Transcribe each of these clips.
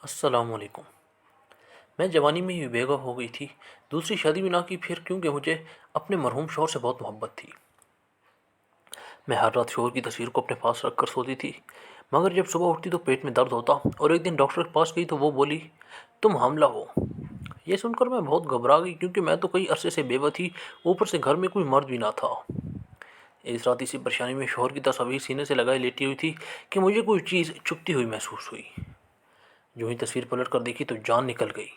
السلام علیکم۔ میں جوانی میں ہی بے گھر ہو گئی تھی، دوسری شادی بھی نہ کی پھر، کیونکہ مجھے اپنے مرحوم شوہر سے بہت محبت تھی۔ میں ہر رات شوہر کی تصویر کو اپنے پاس رکھ کر سوتی تھی، مگر جب صبح اٹھتی تو پیٹ میں درد ہوتا، اور ایک دن ڈاکٹر کے پاس گئی تو وہ بولی تم حاملہ ہو۔ یہ سن کر میں بہت گھبرا گئی، کیونکہ میں تو کئی عرصے سے بیوہ تھی، اوپر سے گھر میں کوئی مرد بھی نہ تھا۔ اس رات اسی پریشانی میں شوہر کی تصویر سینے سے لگائے لیٹی ہوئی تھی کہ مجھے کوئی چیز چپتی ہوئی محسوس ہوئی۔ جو ہی تصویر پلٹ کر دیکھی تو جان نکل گئی۔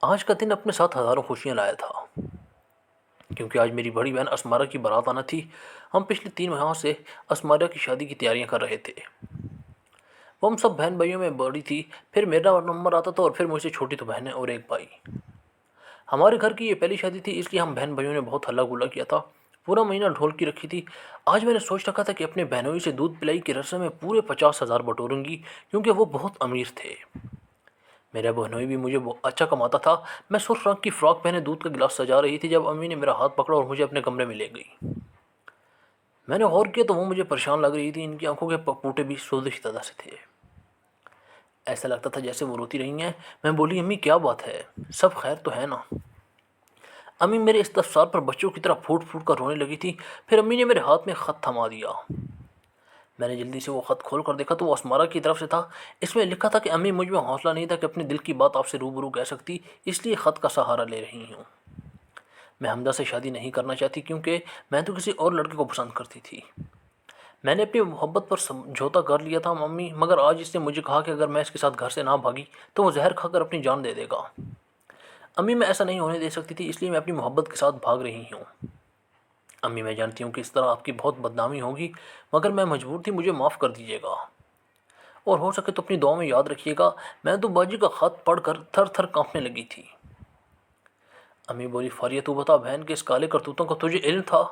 آج کا دن اپنے ساتھ ہزاروں خوشیاں لایا تھا، کیونکہ آج میری بڑی بہن اسمارہ کی بارات آنا تھی۔ ہم پچھلے 3 ماہ سے اسمارہ کی شادی کی تیاریاں کر رہے تھے۔ وہ ہم سب بہن بھائیوں میں بڑی تھی، پھر میرا نمبر آتا تھا، اور پھر مجھ سے چھوٹی تو بہنیں اور ایک بھائی۔ ہمارے گھر کی یہ پہلی شادی تھی، اس لیے ہم بہن بھائیوں نے بہت ہلا گلا کیا تھا، پورا مہینہ ڈھول کی رکھی تھی۔ آج میں نے سوچ رکھا تھا کہ اپنے بہنوئی سے دودھ پلائی کی رسم میں پورے 50,000 بٹوروں گی، کیونکہ وہ بہت امیر تھے۔ میرا بہنوئی بھی مجھے اچھا کماتا تھا۔ میں سرخ رنگ کی فراک پہنے دودھ کا گلاس سجا رہی تھی جب امی نے میرا ہاتھ پکڑا اور مجھے اپنے کمرے میں لے گئی۔ میں نے غور کیا تو وہ مجھے پریشان لگ رہی تھی، ان کی آنکھوں کے پوٹے بھی سوزش زدہ سے تھے، ایسا لگتا تھا جیسے وہ روتی رہی ہیں۔ میں بولی امی کیا بات ہے، سب خیر تو ہے نا؟ امی میرے استفسار پر بچوں کی طرح پھوٹ پھوٹ کر رونے لگی تھی۔ پھر امی نے میرے ہاتھ میں خط تھما دیا۔ میں نے جلدی سے وہ خط کھول کر دیکھا تو وہ اسمارہ کی طرف سے تھا۔ اس میں لکھا تھا کہ امی مجھ میں حوصلہ نہیں تھا کہ اپنے دل کی بات آپ سے روبرو کہہ سکتی، اس لیے خط کا سہارا لے رہی ہوں۔ میں حمزہ سے شادی نہیں کرنا چاہتی، کیونکہ میں تو کسی اور لڑکے کو پسند کرتی تھی۔ میں نے اپنی محبت پر سمجھوتا کر لیا تھا امی، مگر آج اس نے مجھے کہا کہ اگر میں اس کے ساتھ گھر سے نہ بھاگی تو وہ زہر کھا کر اپنی جان دے دے گا۔ امی میں ایسا نہیں ہونے دے سکتی تھی، اس لیے میں اپنی محبت کے ساتھ بھاگ رہی ہوں۔ امی میں جانتی ہوں کہ اس طرح آپ کی بہت بدنامی ہوگی، مگر میں مجبور تھی، مجھے معاف کر دیجیے گا، اور ہو سکے تو اپنی دعاؤں میں یاد رکھیے گا۔ میں تو باجی کا خط پڑھ کر تھر تھر کانپنے لگی تھی۔ امی بولی فاریہ تو بتا بہن کے اس کالے کرتوتوں کا تجھے علم تھا؟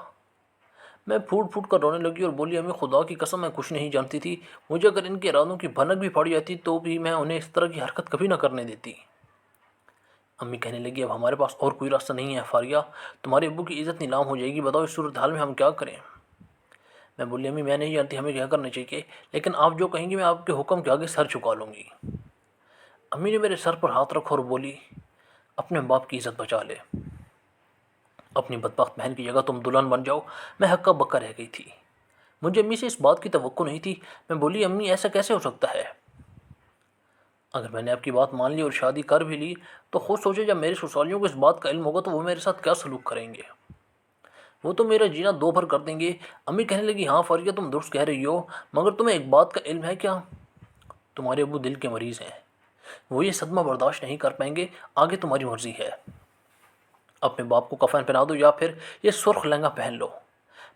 میں پھوٹ پھوٹ کر رونے لگی اور بولی امی خدا کی قسم میں کچھ نہیں جانتی تھی، مجھے اگر ان کے ارادوں کی بھنک بھی پڑ جاتی تو بھی میں انہیں اس طرح کی حرکت کبھی نہ کرنے دیتی۔ امی کہنے لگی اب ہمارے پاس اور کوئی راستہ نہیں ہے فاریہ، تمہارے ابو کی عزت نیلام ہو جائے گی، بتاؤ اس صورتحال میں ہم کیا کریں؟ میں بولی امی میں نہیں جانتی ہمیں کیا کرنا چاہیے، لیکن آپ جو کہیں گی میں آپ کے حکم کے آگے سر جھکا لوں گی۔ امی نے میرے سر پر ہاتھ رکھا اور بولی اپنے باپ کی عزت بچا لے، اپنی بدبخت بہن کی جگہ تم دلہن بن جاؤ۔ میں ہکا بکا رہ گئی تھی، مجھے امی سے اس بات کی توقع نہیں تھی۔ میں بولی امی ایسا کیسے ہو سکتا ہے؟ اگر میں نے آپ کی بات مان لی اور شادی کر بھی لی تو خود سوچے جب میرے سسرالیوں کو اس بات کا علم ہوگا تو وہ میرے ساتھ کیا سلوک کریں گے، وہ تو میرا جینا دو بھر کر دیں گے۔ امی کہنے لگی ہاں فاریہ تم درست کہہ رہی ہو، مگر تمہیں ایک بات کا علم ہے کیا؟ تمہارے ابو دل کے مریض ہیں، وہ یہ صدمہ برداشت نہیں کر پائیں گے، آگے تمہاری مرضی ہے، اپنے باپ کو کفن پہنا دو یا پھر یہ سرخ لہنگا پہن لو۔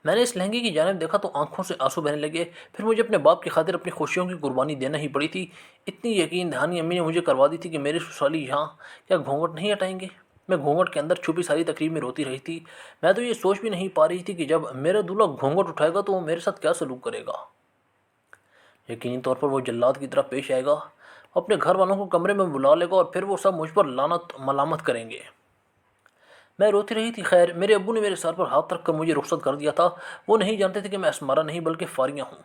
میں نے اس لہنگے کی جانب دیکھا تو آنکھوں سے آنسو بہنے لگے، پھر مجھے اپنے باپ کی خاطر اپنی خوشیوں کی قربانی دینا ہی پڑی تھی۔ اتنی یقین دہانی امی نے مجھے کروا دی تھی کہ میرے سسرالی یہاں کیا گھونگھٹ نہیں ہٹائیں گے۔ میں گھونگھٹ کے اندر چھپی ساری تقریب میں روتی رہی تھی۔ میں تو یہ سوچ بھی نہیں پا رہی تھی کہ جب میرا دولہا گھونگھٹ اٹھائے گا تو وہ میرے ساتھ کیا سلوک کرے گا۔ یقینی طور پر وہ جلاد کی طرح پیش آئے گا، اپنے گھر والوں کو کمرے میں بلا لے گا اور پھر وہ سب مجھ پر لعنت ملامت کریں گے۔ میں روتی رہی تھی۔ خیر میرے ابو نے میرے سر پر ہاتھ رکھ کر مجھے رخصت کر دیا تھا، وہ نہیں جانتے تھے کہ میں اسمارہ نہیں بلکہ فاریہ ہوں۔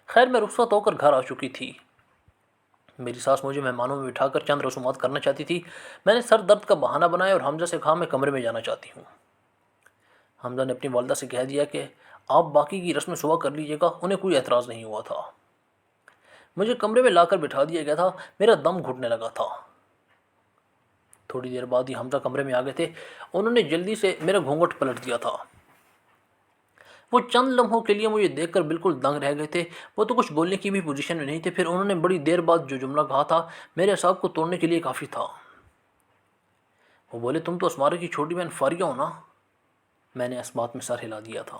خیر میں رخصت ہو کر گھر آ چکی تھی۔ میری ساس مجھے مہمانوں میں بٹھا کر چند رسومات کرنا چاہتی تھی۔ میں نے سر درد کا بہانہ بنایا اور حمزہ سے کہا میں کمرے میں جانا چاہتی ہوں۔ حمزہ نے اپنی والدہ سے کہہ دیا کہ آپ باقی کی رسم صبح کر لیجیے گا، انہیں کوئی اعتراض نہیں ہوا تھا۔ مجھے کمرے میں لا کر بٹھا دیا گیا تھا، میرا دم گھٹنے لگا تھا۔ تھوڑی دیر بعد ہی حمزہ کمرے میں آ گئے تھے، انہوں نے جلدی سے میرا گھونگھٹ پلٹ دیا تھا۔ وہ چند لمحوں کے لیے مجھے دیکھ کر بالکل دنگ رہ گئے تھے، وہ تو کچھ بولنے کی بھی پوزیشن میں نہیں تھے۔ پھر انہوں نے بڑی دیر بعد جو جملہ کہا تھا میرے اعصاب کو توڑنے کے لیے کافی تھا۔ وہ بولے تم تو اسمارہ کی چھوٹی بہن فاریہ ہو نا؟ میں نے اس بات میں سر ہلا دیا تھا۔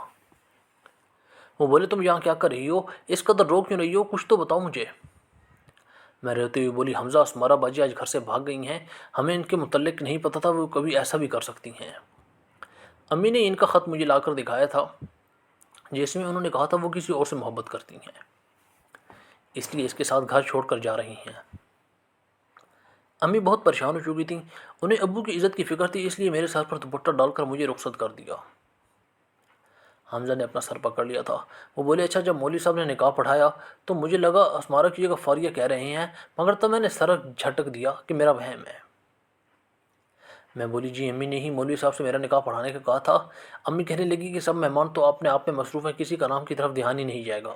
وہ بولے تم یہاں کیا کر رہی ہو، اس قدر رو کیوں رہی ہو، کچھ تو بتاؤ مجھے۔ میں روتے ہوئے بولی حمزہ اسمارہ باجی آج گھر سے بھاگ گئی ہیں، ہمیں ان کے متعلق نہیں پتہ تھا وہ کبھی ایسا بھی کر سکتی ہیں۔ امی نے ان کا خط مجھے لا کر دکھایا تھا جس میں انہوں نے کہا تھا وہ کسی اور سے محبت کرتی ہیں، اس لیے اس کے ساتھ گھر چھوڑ کر جا رہی ہیں۔ امی بہت پریشان ہو چکی تھیں، انہیں ابو کی عزت کی فکر تھی، اس لیے میرے سر پر دوپٹہ ڈال کر مجھے رخصت کر دیا۔ حمزہ نے اپنا سر پکڑ لیا تھا۔ وہ بولے اچھا جب مولوی صاحب نے نکاح پڑھایا تو مجھے لگا اسمارہ کی جگہ فاریہ کہہ رہے ہیں، مگر تب میں نے سر جھٹک دیا کہ میرا وہم ہے۔ میں بولی جی امی نے ہی مولوی صاحب سے میرا نکاح پڑھانے کا کہا تھا۔ امی کہنے لگی کہ سب مہمان تو اپنے آپ میں مصروف ہیں، کسی کا نام کی طرف دھیان ہی نہیں جائے گا۔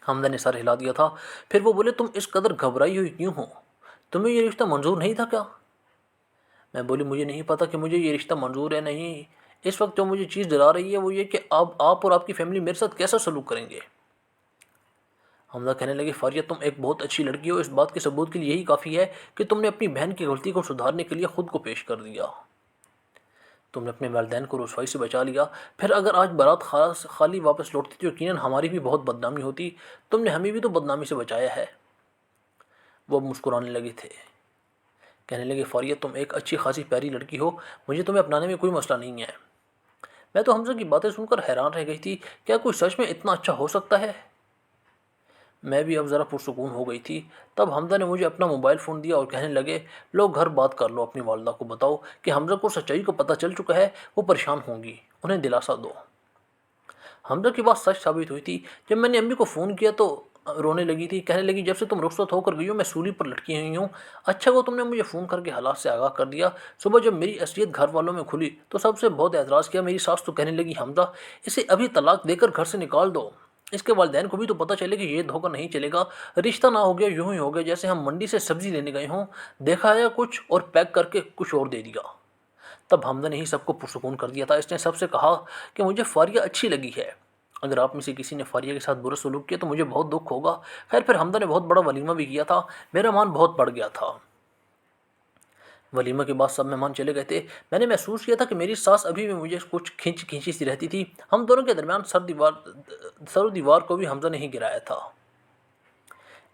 حمزہ نے سر ہلا دیا تھا۔ پھر وہ بولے تم اس قدر گھبرائی ہوئی کیوں ہو؟ تمہیں یہ رشتہ منظور نہیں تھا کیا؟ میں بولی مجھے نہیں پتہ کہ مجھے یہ رشتہ منظور ہے نہیں، اس وقت جو مجھے چیز ڈرا رہی ہے وہ یہ کہ آپ اور آپ کی فیملی میرے ساتھ کیسا سلوک کریں گے۔ حمزہ کہنے لگے فاریہ تم ایک بہت اچھی لڑکی ہو، اس بات کے ثبوت کے لیے یہی کافی ہے کہ تم نے اپنی بہن کی غلطی کو سدھارنے کے لیے خود کو پیش کر دیا، تم نے اپنے والدین کو رسوائی سے بچا لیا۔ پھر اگر آج بارات خالی واپس لوٹتی تو یقیناً ہماری بھی بہت بدنامی ہوتی، تم نے ہمیں بھی تو بدنامی سے بچایا ہے۔ وہ اب مسکرانے لگے تھے، کہنے لگے فاریہ تم ایک اچھی خاصی پیاری لڑکی ہو، مجھے تمہیں اپنانے میں کوئی مسئلہ نہیں ہے۔ میں تو حمزہ کی باتیں سن کر حیران رہ گئی تھی، کیا کوئی سچ میں اتنا اچھا ہو سکتا ہے؟ میں بھی اب ذرا پرسکون ہو گئی تھی۔ تب حمزہ نے مجھے اپنا موبائل فون دیا اور کہنے لگے لو گھر بات کر لو، اپنی والدہ کو بتاؤ کہ حمزہ کو سچائی کو پتہ چل چکا ہے، وہ پریشان ہوں گی، انہیں دلاسا دو۔ حمزہ کی بات سچ ثابت ہوئی تھی۔ جب میں نے امی کو فون کیا تو رونے لگی تھی، کہنے لگی جب سے تم رخصت ہو کر گئی ہو میں سولی پر لٹکی ہوئی ہوں۔ اچھا وہ تم نے مجھے فون کر کے حالات سے آگاہ کر دیا۔ صبح جب میری اصلیت گھر والوں میں کھلی تو سب سے بہت اعتراض کیا، میری ساس تو کہنے لگی حمزہ اسے ابھی طلاق دے کر گھر سے نکال دو، اس کے والدین کو بھی تو پتہ چلے کہ یہ دھوکہ نہیں چلے گا، رشتہ نہ ہو گیا یوں ہی ہو گیا جیسے ہم منڈی سے سبزی لینے گئے ہوں، دیکھا ہے کچھ اور پیک کر کے کچھ اور دے دیا۔ تب حمزہ نے ہی سب کو پرسکون کر دیا تھا۔ اس نے سب سے کہا کہ مجھے فاریہ اچھی لگی ہے، اگر آپ میں سے کسی نے فاریہ کے ساتھ برا سلوک کیا تو مجھے بہت دکھ ہوگا۔ خیر پھر حمزہ نے بہت بڑا ولیمہ بھی کیا تھا، میرا مان بہت بڑھ گیا تھا۔ ولیمہ کے بعد سب مہمان چلے گئے تھے۔ میں نے محسوس کیا تھا کہ میری ساس ابھی بھی مجھے کچھ کھینچی سی رہتی تھی۔ ہم دونوں کے درمیان سر و دیوار کو بھی حمزہ نے ہی گرایا تھا۔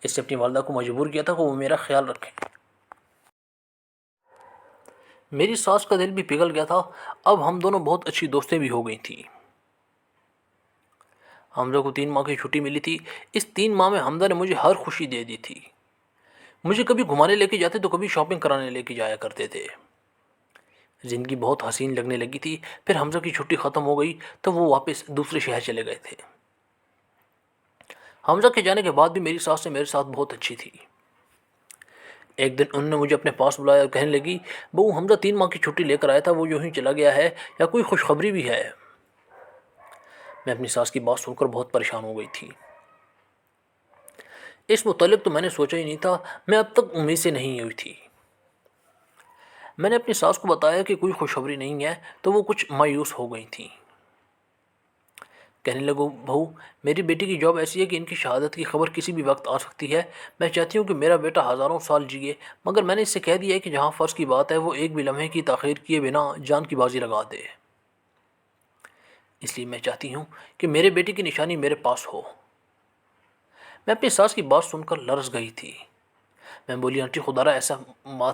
اس سے اپنی والدہ کو مجبور کیا تھا کہ وہ میرا خیال رکھیں۔ میری ساس کا دل بھی پگھل گیا تھا، اب ہم دونوں بہت اچھی دوستیں بھی ہو گئی تھیں۔ حمزہ کو 3 ماہ کی چھٹی ملی تھی۔ اس 3 ماہ میں حمزہ نے مجھے ہر خوشی دے دی تھی۔ مجھے کبھی گھمانے لے کے جاتے تو کبھی شاپنگ کرانے لے کے جایا کرتے تھے۔ زندگی بہت حسین لگنے لگی تھی۔ پھر حمزہ کی چھٹی ختم ہو گئی تو وہ واپس دوسرے شہر چلے گئے تھے۔ حمزہ کے جانے کے بعد بھی میری ساس سے میرے ساتھ بہت اچھی تھی۔ ایک دن انہوں نے مجھے اپنے پاس بلایا اور کہنے لگی بہو حمزہ 3 ماہ کی چھٹی لے کر آیا تھا، وہ یوں ہی چلا گیا ہے، یا کوئی خوشخبری بھی ہے؟ میں اپنی ساس کی بات سن کر بہت پریشان ہو گئی تھی۔ اس متعلق تو میں نے سوچا ہی نہیں تھا، میں اب تک امید سے نہیں ہوئی تھی۔ میں نے اپنی ساس کو بتایا کہ کوئی خوشخبری نہیں ہے تو وہ کچھ مایوس ہو گئی تھیں۔ کہنے لگو بہو میری بیٹی کی جاب ایسی ہے کہ ان کی شہادت کی خبر کسی بھی وقت آ سکتی ہے، میں چاہتی ہوں کہ میرا بیٹا ہزاروں سال جیے، مگر میں نے اس سے کہہ دیا ہے کہ جہاں فرض کی بات ہے وہ ایک بھی لمحے کی تاخیر کیے بنا جان کی بازی لگا دے، اس لیے میں چاہتی ہوں کہ میرے بیٹے کی نشانی میرے پاس ہو۔ میں اپنی ساس کی بات سن کر لرز گئی تھی۔ میں بولی آنٹی خدا را ایسا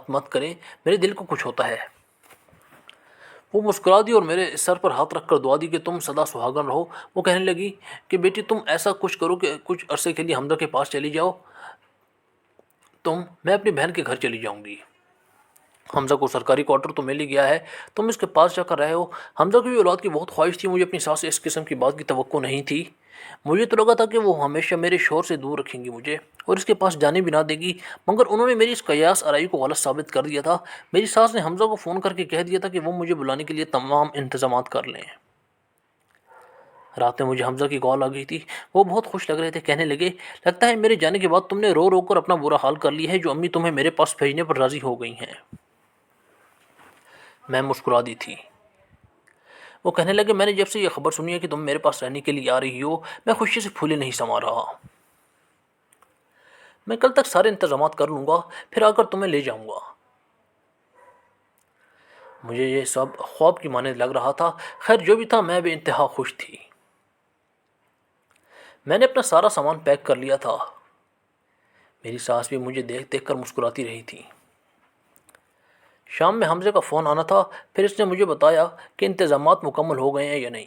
مت کریں، میرے دل کو کچھ ہوتا ہے۔ وہ مسکرا دی اور میرے سر پر ہاتھ رکھ کر دعا دی کہ تم سدا سہاگن رہو۔ وہ کہنے لگی کہ بیٹی تم ایسا کچھ کرو کہ کچھ عرصے کے لیے حمزہ کے پاس چلی جاؤ، میں اپنی بہن کے گھر چلی جاؤں گی۔ حمزہ کو سرکاری کوارٹر تو مل ہی گیا ہے، تم اس کے پاس جا کر رہے ہو۔ حمزہ کی بھی اولاد کی بہت خواہش تھی، مجھے اپنی ساس سے اس قسم کی بات کی توقع نہیں تھی۔ مجھے تو لگا تھا کہ وہ ہمیشہ میرے شوہر سے دور رکھیں گی مجھے اور اس کے پاس جانے بھی نہ دے گی، مگر انہوں نے میری اس قیاس آرائی کو غلط ثابت کر دیا تھا۔ میری ساس نے حمزہ کو فون کر کے کہہ دیا تھا کہ وہ مجھے بلانے کے لیے تمام انتظامات کر لیں۔ رات میں مجھے حمزہ کی کال آ گئی تھی، وہ بہت خوش لگ رہے تھے، کہنے لگے لگتا ہے میرے جانے کے بعد تم نے رو رو کر اپنا برا حال کر لیا ہے، جو امی تمہیں میرے پاس بھیجنے پر راضی ہو گئی ہیں۔ میں مسکرا دی تھی۔ وہ کہنے لگے میں نے جب سے یہ خبر سنی ہے کہ تم میرے پاس رہنے کے لیے آ رہی ہو، میں خوشی سے پھولے نہیں سما رہا۔ میں کل تک سارے انتظامات کر لوں گا، پھر آ کر تمہیں لے جاؤں گا۔ مجھے یہ سب خواب کی مانند لگ رہا تھا۔ خیر جو بھی تھا میں بے انتہا خوش تھی۔ میں نے اپنا سارا سامان پیک کر لیا تھا۔ میری ساس بھی مجھے دیکھ دیکھ کر مسکراتی رہی تھی۔ شام میں حمزے کا فون آنا تھا، پھر اس نے مجھے بتایا کہ انتظامات مکمل ہو گئے ہیں یا نہیں۔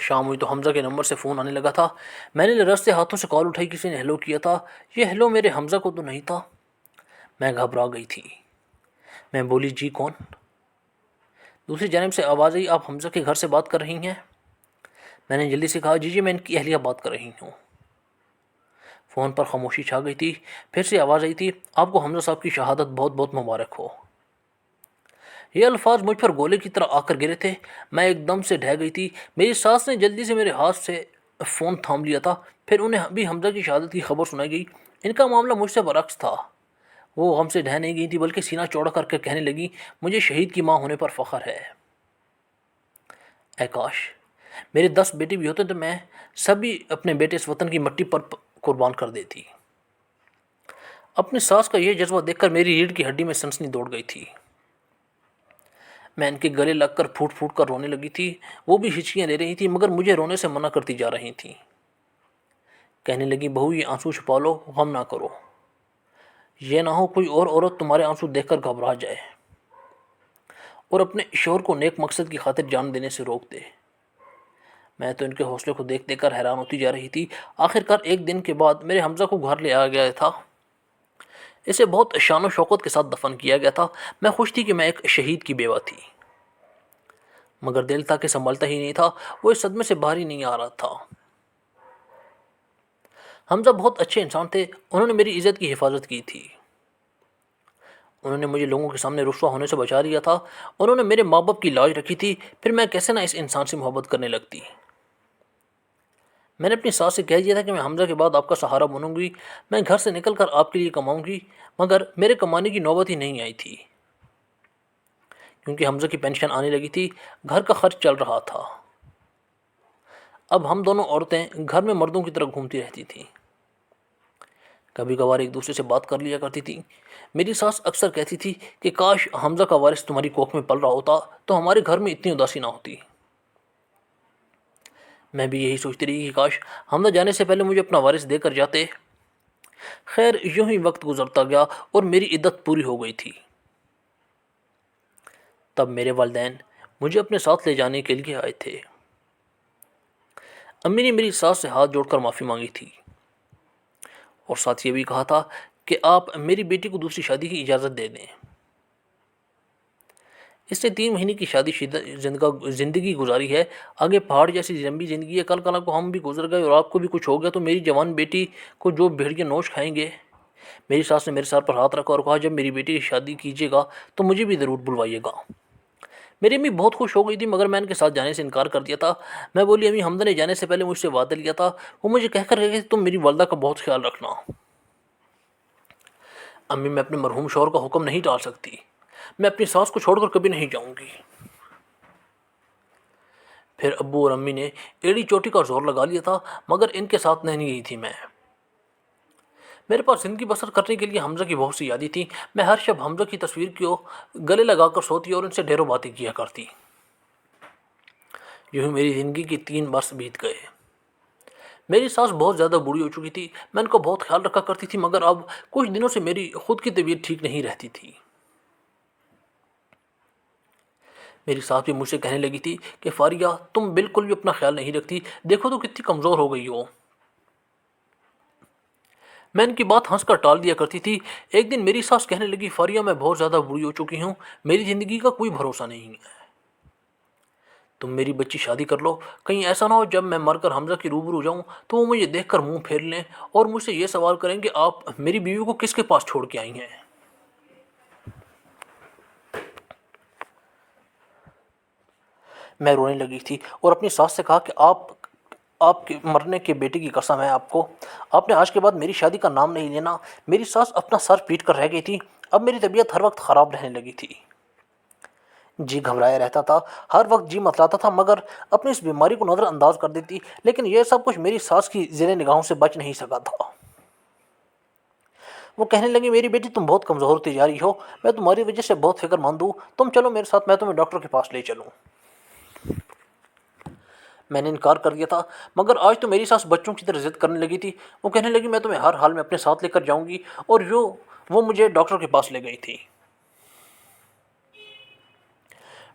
شام ہوئی تو حمزہ کے نمبر سے فون آنے لگا تھا۔ میں نے رستے ہاتھوں سے کال اٹھائی، کسی نے ہیلو کیا تھا۔ یہ ہیلو میرے حمزہ کو تو نہیں تھا۔ میں گھبرا گئی تھی۔ میں بولی جی کون؟ دوسری جانب سے آواز آئی، آپ حمزہ کے گھر سے بات کر رہی ہیں؟ میں نے جلدی سے کہا، جی میں ان کی اہلیہ بات کر رہی ہوں۔ فون پر خاموشی چھا گئی تھی۔ پھر سے آواز آئی تھی، آپ کو حمزہ صاحب کی شہادت بہت بہت مبارک ہو۔ یہ الفاظ مجھ پر گولے کی طرح آ کر گرے تھے۔ میں ایک دم سے ڈھہ گئی تھی۔ میری ساس نے جلدی سے میرے ہاتھ سے فون تھام لیا تھا۔ پھر انہیں بھی حمزہ کی شہادت کی خبر سنائی گئی۔ ان کا معاملہ مجھ سے برعکس تھا۔ وہ غم سے ڈھہ نہیں گئی تھی بلکہ سینہ چوڑا کر کے کہنے لگی، مجھے شہید کی ماں ہونے پر فخر ہے۔ اے کاش میرے 10 بیٹے بھی ہوتے تو میں سبھی اپنے بیٹے اس وطن کی مٹی پر قربان کر دیتی۔ اپنی ساس کا یہ جذبہ دیکھ کر میری ریڑھ کی ہڈی میں سنسنی دوڑ گئی تھی۔ میں ان کے گلے لگ کر پھوٹ پھوٹ کر رونے لگی تھی۔ وہ بھی ہچکیاں لے رہی تھیں مگر مجھے رونے سے منع کرتی جا رہی تھیں۔ کہنے لگی، بہو یہ آنسو چھپا لو، غم نہ کرو، یہ نہ ہو کوئی اور عورت تمہارے آنسو دیکھ کر گھبرا جائے اور اپنے شوہر کو نیک مقصد کی خاطر جان دینے سے روک دے۔ میں تو ان کے حوصلے کو دیکھ دیکھ کر حیران ہوتی جا رہی تھی۔ آخرکار ایک دن کے بعد میرے حمزہ کو گھر لے آیا گیا تھا۔ اسے بہت شان و شوکت کے ساتھ دفن کیا گیا تھا۔ میں خوش تھی کہ میں ایک شہید کی بیوہ تھی، مگر دل تھا کہ سنبھلتا ہی نہیں تھا۔ وہ اس صدمے سے باہر ہی نہیں آ رہا تھا۔ حمزہ بہت اچھے انسان تھے۔ انہوں نے میری عزت کی حفاظت کی تھی۔ انہوں نے مجھے لوگوں کے سامنے رسوا ہونے سے بچا لیا تھا۔ انہوں نے میرے ماں باپ کی لاج رکھی تھی۔ پھر میں کیسے نہ اس انسان سے محبت کرنے لگتی۔ میں نے اپنی ساس سے کہہ دیا تھا کہ میں حمزہ کے بعد آپ کا سہارا بنوں گی۔ میں گھر سے نکل کر آپ کے لیے کماؤں گی، مگر میرے کمانے کی نوبت ہی نہیں آئی تھی، کیونکہ حمزہ کی پینشن آنے لگی تھی۔ گھر کا خرچ چل رہا تھا۔ اب ہم دونوں عورتیں گھر میں مردوں کی طرح گھومتی رہتی تھیں۔ کبھی کبھار ایک دوسرے سے بات کر لیا کرتی تھی۔ میری ساس اکثر کہتی تھی کہ کاش حمزہ کا وارث تمہاری کوکھ میں پل رہا ہوتا تو ہمارے گھر میں اتنی اداسی نہ ہوتی۔ میں بھی یہی سوچتی رہی کہ کاش حمزہ جانے سے پہلے مجھے اپنا وارث دے کر جاتے۔ خیر یوں ہی وقت گزرتا گیا اور میری عدت پوری ہو گئی تھی۔ تب میرے والدین مجھے اپنے ساتھ لے جانے کے لیے آئے تھے۔ امی نے میری ساس سے ہاتھ جوڑ کر معافی مانگی تھی اور ساتھ یہ بھی کہا تھا کہ آپ میری بیٹی کو دوسری شادی کی اجازت دے دیں۔ اس نے 3 مہینے کی شادی شدہ زندگی گزاری ہے۔ آگے پہاڑ جیسی لمبی زندگی ہے۔ کل کل کو ہم بھی گزر گئے اور آپ کو بھی کچھ ہو گیا تو میری جوان بیٹی کو جو بھیڑیے نوش کھائیں گے۔ میری ساس نے میرے سر پر ہاتھ رکھا اور کہا، جب میری بیٹی کی شادی کیجیے گا تو مجھے بھی ضرور بلوائیے گا۔ میری امی بہت خوش ہو گئی تھی مگر میں ان کے ساتھ جانے سے انکار کر دیا تھا۔ میں بولی، امی حمزہ نے جانے سے پہلے مجھ سے وعدہ لیا تھا، وہ مجھے کہہ کر گئے کہ تم میری والدہ کا بہت خیال رکھنا۔ امی میں اپنے مرحوم شوہر کا حکم نہیں ٹال سکتی۔ میں اپنی ساس کو چھوڑ کر کبھی نہیں جاؤں گی۔ پھر ابو اور امی نے ایڑی چوٹی کا زور لگا لیا تھا مگر ان کے ساتھ نہیں گئی تھی میں۔ میرے پاس زندگی بسر کرنے کے لیے حمزہ کی بہت سی یادیں تھیں۔ میں ہر شب حمزہ کی تصویر کو گلے لگا کر سوتی اور ان سے ڈھیروں باتیں کیا کرتی۔ یوں ہی میری زندگی کے 3 برس بیت گئے۔ میری ساس بہت زیادہ بوڑھی ہو چکی تھی۔ میں ان کا بہت خیال رکھا کرتی تھی مگر اب کچھ دنوں سے میری خود کی طبیعت ٹھیک نہیں رہتی تھی۔ میری ساس بھی مجھ سے کہنے لگی تھی کہ فاریہ تم بالکل بھی اپنا خیال نہیں رکھتی، دیکھو تو کتنی کمزور ہو گئی ہو۔ میں ان کی بات ہنس کر ٹال دیا کرتی تھی۔ ایک دن میری ساس کہنے لگی، فاریہ میں بہت زیادہ بوڑھی ہو چکی ہوں، میری زندگی کا کوئی بھروسہ نہیں ہے، تم میری بچی شادی کر لو، کہیں ایسا نہ ہو جب میں مر کر حمزہ کی روبرو جاؤں تو وہ مجھے دیکھ کر منہ پھیر لیں اور مجھ سے یہ سوال کریں کہ آپ میری بیوی کو کس کے پاس چھوڑ کے آئی ہیں۔ میں رونے لگی تھی اور اپنی ساس سے کہا کہ آپ کے مرنے کے بیٹے کی قسم ہے آپ نے آج کے بعد میری شادی کا نام نہیں لینا۔ میری ساس اپنا سر پیٹ کر رہ گئی تھی۔ اب میری طبیعت ہر وقت خراب رہنے لگی تھی۔ جی گھبرایا رہتا تھا، ہر وقت جی متلاتا تھا مگر اپنی اس بیماری کو نظر انداز کر دیتی، لیکن یہ سب کچھ میری ساس کی زیر نگاہوں سے بچ نہیں سکا تھا۔ وہ کہنے لگی، میری بیٹی تم بہت کمزور ہوتی جا رہی ہو، میں تمہاری وجہ سے بہت فکر مند ہوں، تم چلو میرے ساتھ، میں تمہیں ڈاکٹر کے پاس لے چلوں۔ میں نے انکار کر دیا تھا مگر آج تو میری ساس بچوں کی طرح ضد کرنے لگی تھی۔ وہ کہنے لگی، میں تمہیں ہر حال میں اپنے ساتھ لے کر جاؤں گی، اور وہ مجھے ڈاکٹر کے پاس لے گئی تھی۔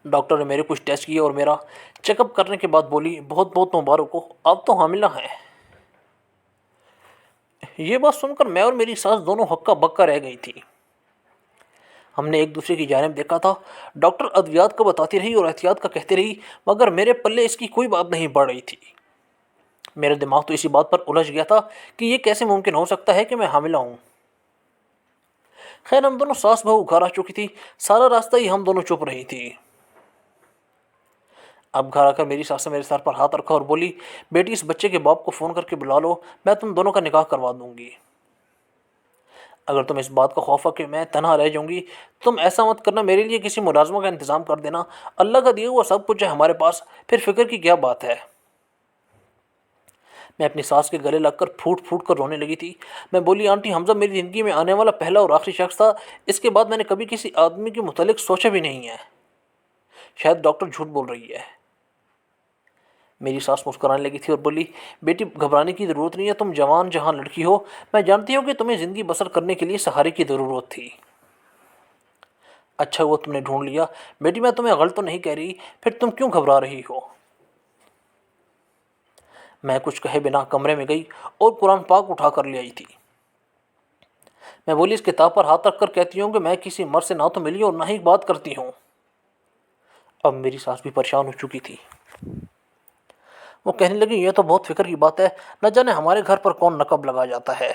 ڈاکٹر نے میرے کچھ ٹیسٹ کیے اور میرا چیک اپ کرنے کے بعد بولی، بہت بہت مبارک ہو، آپ تو حاملہ ہیں۔ یہ بات سن کر میں اور میری ساس دونوں ہکا بکا رہ گئی تھی۔ ہم نے ایک دوسرے کی جانب دیکھا تھا۔ ڈاکٹر ادویات کا بتاتی رہی اور احتیاط کا کہتی رہی، مگر میرے پلے اس کی کوئی بات نہیں پڑ رہی تھی۔ میرا دماغ تو اسی بات پر الجھ گیا تھا کہ یہ کیسے ممکن ہو سکتا ہے کہ میں حاملہ ہوں۔ خیر، ہم دونوں ساس بہو گھر آ چکی تھی۔ سارا راستہ ہی ہم دونوں چپ رہی تھی۔ اب گھر آ کر میری ساس نے میرے سر پر ہاتھ رکھا اور بولی، بیٹی اس بچے کے باپ کو فون کر کے بلا لو، میں تم دونوں کا نکاح کروا دوں گی۔ اگر تم اس بات کا خوف ہے کہ میں تنہا رہ جاؤں گی، تم ایسا مت کرنا، میرے لیے کسی ملازمہ کا انتظام کر دینا، اللہ کا دیا ہوا سب کچھ ہے ہمارے پاس، پھر فکر کی کیا بات ہے۔ میں اپنی ساس کے گلے لگ کر پھوٹ پھوٹ کر رونے لگی تھی۔ میں بولی، آنٹی، حمزہ میری زندگی میں آنے والا پہلا اور آخری شخص تھا، اس کے بعد میں نے کبھی کسی آدمی کے متعلق سوچا بھی نہیں ہے، شاید ڈاکٹر جھوٹ بول رہی ہے۔ میری ساس مسکرانے لگی تھی اور بولی، بیٹی گھبرانے کی ضرورت نہیں ہے، تم جوان جہاں لڑکی ہو، میں جانتی ہوں کہ تمہیں زندگی بسر کرنے کے لیے سہارے کی ضرورت تھی۔ اچھا ہوا تم نے ڈھونڈ لیا۔ بیٹی میں تمہیں غلط تو نہیں کہہ رہی، پھر تم کیوں گھبرا رہی ہو؟ میں کچھ کہے بنا کمرے میں گئی اور قرآن پاک اٹھا کر لے آئی تھی۔ میں بولی، اس کتاب پر ہاتھ رکھ کر کہتی ہوں کہ میں کسی مرد سے نہ تو ملی اور نہ ہی بات کرتی ہوں۔ اب میری ساس بھی پریشان ہو چکی تھی۔ وہ کہنے لگی، یہ تو بہت فکر کی بات ہے، نہ جانے ہمارے گھر پر کون نقب لگا جاتا ہے۔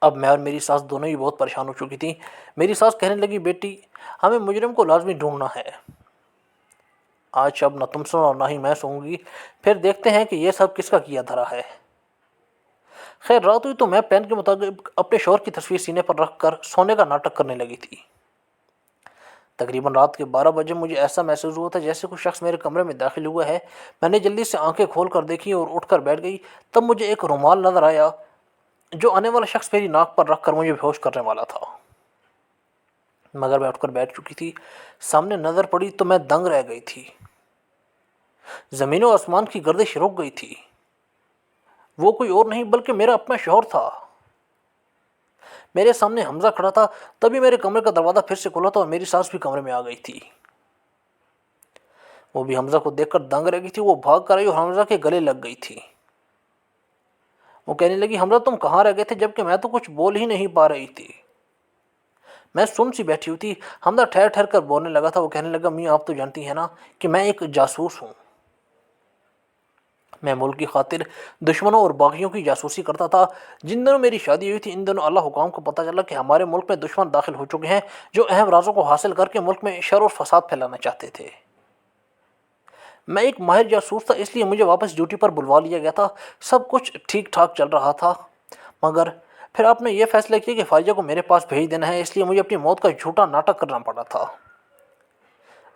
اب میں اور میری ساس دونوں ہی بہت پریشان ہو چکی تھیں۔ میری ساس کہنے لگی، بیٹی ہمیں مجرم کو لازمی ڈھونڈنا ہے۔ آج شب نہ تم سو اور نہ ہی میں سوؤں گی، پھر دیکھتے ہیں کہ یہ سب کس کا کیا دھرا ہے۔ خیر، رات ہوئی تو میں پلان کے مطابق اپنے شوہر کی تصویر سینے پر رکھ کر سونے کا ناٹک کرنے لگی تھی۔ تقریباً رات کے 12 بجے مجھے ایسا محسوس ہوا تھا جیسے کوئی شخص میرے کمرے میں داخل ہوا ہے۔ میں نے جلدی سے آنکھیں کھول کر دیکھی اور اٹھ کر بیٹھ گئی۔ تب مجھے ایک رومال نظر آیا جو آنے والا شخص میری ناک پر رکھ کر مجھے بے ہوش کرنے والا تھا، مگر میں اٹھ کر بیٹھ چکی تھی۔ سامنے نظر پڑی تو میں دنگ رہ گئی تھی۔ زمین و آسمان کی گردش رک گئی تھی۔ وہ کوئی اور نہیں بلکہ میرا اپنا شوہر تھا۔ میرے سامنے حمزہ کھڑا تھا۔ تبھی میرے کمرے کا دروازہ پھر سے کھلا تھا اور میری ساس بھی کمرے میں آ گئی تھی۔ وہ بھی حمزہ کو دیکھ کر دنگ رہ گئی تھی۔ وہ بھاگ کر آئی اور حمزہ کے گلے لگ گئی تھی۔ وہ کہنے لگی، حمزہ تم کہاں رہ گئے تھے، جبکہ میں تو کچھ بول ہی نہیں پا رہی تھی۔ میں سن سی بیٹھی ہوئی تھی۔ حمزہ ٹھہر ٹھہر کر بولنے لگا تھا۔ وہ کہنے لگا، میاں آپ تو جانتی ہیں نا کہ میں ایک جاسوس ہوں۔ میں ملک کی خاطر دشمنوں اور باغیوں کی جاسوسی کرتا تھا۔ جن دنوں میری شادی ہوئی تھی، ان دنوں اللہ حکام کو پتہ چلا کہ ہمارے ملک میں دشمن داخل ہو چکے ہیں جو اہم رازوں کو حاصل کر کے ملک میں شر اور فساد پھیلانا چاہتے تھے۔ میں ایک ماہر جاسوس تھا، اس لیے مجھے واپس ڈیوٹی پر بلوا لیا گیا تھا۔ سب کچھ ٹھیک ٹھاک چل رہا تھا، مگر پھر آپ نے یہ فیصلہ کیا کہ فائزہ کو میرے پاس بھیج دینا ہے، اس لیے مجھے اپنی موت کا جھوٹا ناٹک کرنا پڑا تھا۔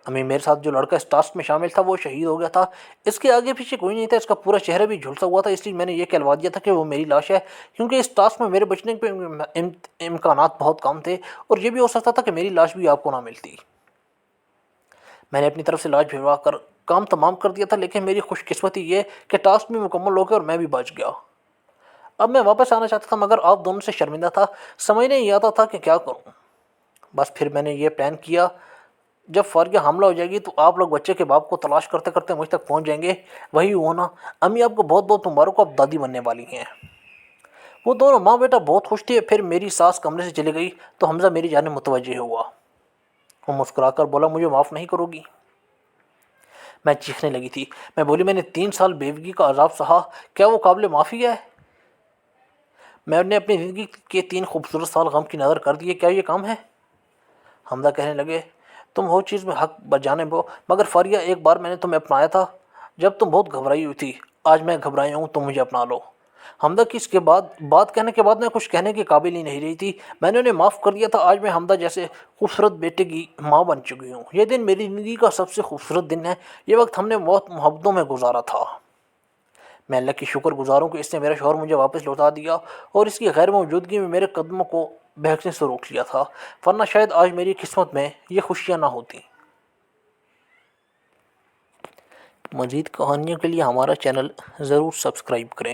امی، میرے ساتھ جو لڑکا اس ٹاسک میں شامل تھا وہ شہید ہو گیا تھا۔ اس کے آگے پیچھے کوئی نہیں تھا، اس کا پورا چہرہ بھی جھلسا ہوا تھا، اس لیے میں نے یہ کہلوا دیا تھا کہ وہ میری لاش ہے، کیونکہ اس ٹاسک میں میرے بچنے کے امکانات بہت کم تھے اور یہ بھی ہو سکتا تھا کہ میری لاش بھی آپ کو نہ ملتی۔ میں نے اپنی طرف سے لاش بھجوا کر کام تمام کر دیا تھا، لیکن میری خوش قسمتی یہ کہ ٹاسک بھی مکمل ہو گیا اور میں بھی بچ گیا۔ اب میں واپس آنا چاہتا تھا، مگر آپ دونوں سے شرمندہ تھا، سمجھ نہیں آتا تھا کہ کیا کروں۔ بس پھر میں نے یہ پلان کیا، جب فارغہ حاملہ ہو جائے گی تو آپ لوگ بچے کے باپ کو تلاش کرتے کرتے مجھ تک پہنچ جائیں گے۔ وہی ہونا، امی آپ کو بہت بہت مبارک ہو، آپ دادی بننے والی ہیں۔ وہ دونوں ماں بیٹا بہت خوش تھے۔ پھر میری ساس کمرے سے چلی گئی تو حمزہ میری جانب متوجہ ہوا۔ وہ مسکرا کر بولا، مجھے معاف نہیں کرو گی؟ میں چیخنے لگی تھی۔ میں بولی، میں نے 3 سال بیوگی کا عذاب سہا، کیا وہ قابل معافی ہے؟ میں نے اپنی زندگی کے 3 خوبصورت سال غم کی نظر کر دیے، کیا یہ کام ہے؟ حمزہ کہنے لگے، تم ہو چیز میں حق بجانب ہو، مگر فاریہ ایک بار میں نے تمہیں اپنایا تھا جب تم بہت گھبرائی ہوئی تھی، آج میں گھبرایا ہوں، تم مجھے اپنا لو۔ حمزہ کی اس کے بعد بات کہنے کے بعد میں کچھ کہنے کے قابل ہی نہیں رہی تھی۔ میں نے انہیں معاف کر دیا تھا۔ آج میں حمزہ جیسے خوبصورت بیٹے کی ماں بن چکی ہوں۔ یہ دن میری زندگی کا سب سے خوبصورت دن ہے۔ یہ وقت ہم نے بہت محبتوں میں گزارا تھا۔ میں اللہ کی شکر گزار ہوں کہ اس نے میرا شوہر مجھے واپس لوٹا دیا اور اس کی غیر موجودگی میں میرے قدموں کو بہکنے سے روک لیا تھا، ورنہ شاید آج میری قسمت میں یہ خوشیاں نہ ہوتیں۔ مزید کہانیوں کے لیے ہمارا چینل ضرور سبسکرائب کریں۔